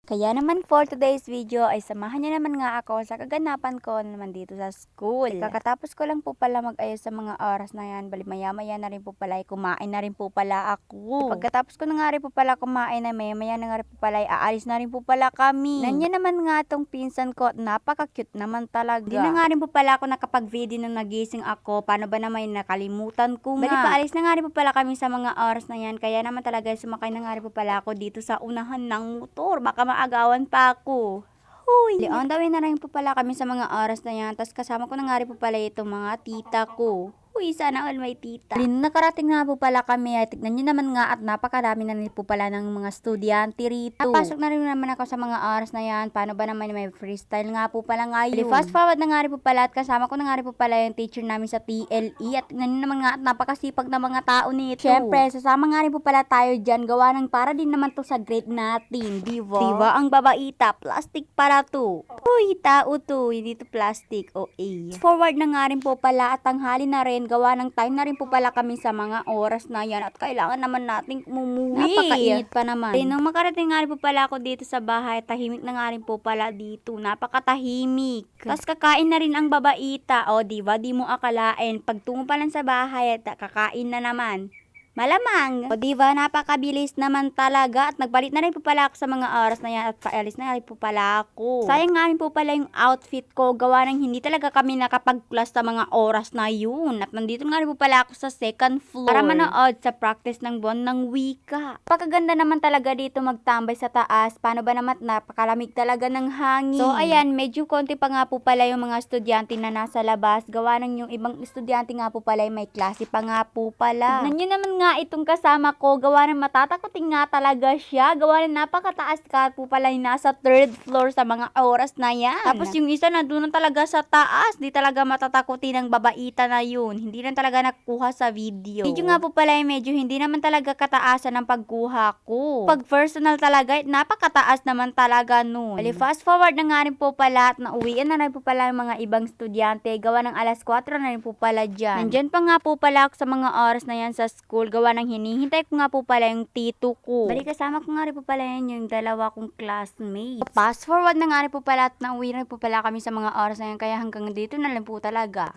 Kaya naman for today's video ay samahan niyo naman nga ako sa kaganapan ko naman dito sa school. Kakatapos ko lang po pala mag-ayos sa mga oras na yan, bali maya-maya na rin po pala ay kumain na rin po pala ako. Pagkatapos ko na nga rin po pala kumain ay maya-maya na nga rin po pala ay aalis na rin po pala kami. Nandiyan naman nga tong pinsan ko at napaka-cute naman talaga. Di na nga rin po pala ako nakapag-video nung nagising ako, paano ba naman nakalimutan ko nga. Bali paalis na nga rin po pala kami sa mga oras na yan, kaya naman talaga sumakay na nga rin po pala ako dito sa unahan ng motor. Baka agawan pa ako. Huy! On the way na rin po pala kami sa mga oras na yan. Tapos kasama ko na nga rin po pala itong mga tita ko. Uy, sana all may tita. Nakarating nga po pala kami. Tignan nyo naman nga at napakarami na rin po pala ng mga estudyante rito. Napasok na rin naman ako sa mga oras na yan. Paano ba naman may freestyle nga po pala ngayon. Fast forward na nga rin po pala at kasama ko na nga rin po pala yung teacher namin sa TLE. At tignan nyo naman nga at napakasipag na mga tao nito. Siyempre, sasama nga rin po pala tayo dyan. Gawa ng para din naman to sa grade natin. Diba? Diba ang babaita? Plastic para to. Uy, tao to. Hindi to plastic. OA. Forward na nga rin po pala at tanghali na rin. Gawa ng time na rin po pala kami sa mga oras na yan at kailangan naman nating umuwi. Napakainit pa naman. Nung makarating nga rin po pala ako dito sa bahay, tahimik na nga rin po pala dito. Napakatahimik. Tapos kakain na rin ang babaita. O diba, di mo akalain. Pagtungo pa lang sa bahay at kakain na naman. Malamang. O diba, napakabilis naman talaga at nagbalik na rin po pala ako sa mga oras na yan at paalis na rin po pala ako. Sayang nga rin po pala yung outfit ko, gawa ng hindi talaga kami nakapag-class sa mga oras na yun. At nandito nga rin po pala ako sa second floor para manood sa practice ng buwan ng wika. Napakaganda naman talaga dito magtambay sa taas. Paano ba naman napakalamig talaga ng hangin. So ayan, medyo konti pa nga po pala yung mga estudyante na nasa labas. Gawa ng yung ibang estudyante nga po pala may klase pa nga po pala. Tignan nyo naman nga itong kasama ko, gawa ng matatakotin nga talaga siya, gawa ng napakataas ka po pala yung nasa third floor sa mga oras na yan. Tapos yung isa na doon talaga sa taas, di talaga matatakotin ng babaita na yun, hindi lang talaga nakuha sa video. Video nga po pala yung medyo hindi naman talaga kataasan ng pagkuha ko. Pag personal talaga, napakataas naman talaga nun. Bali fast forward na nga rin po pala at nauwian na rin po pala yung mga ibang estudyante, gawa ng alas 4 na rin po pala dyan. Nandyan pa nga po pala ako sa mga oras na yan sa school, gawa ng hinihintay ko nga po pala yung tito ko. Bali kasama ko nga rin po pala yan yung dalawa kong classmates. Fast forward na nga rin po pala at nauwi na rin po pala kami sa mga oras na yan, kaya hanggang dito na lang po talaga.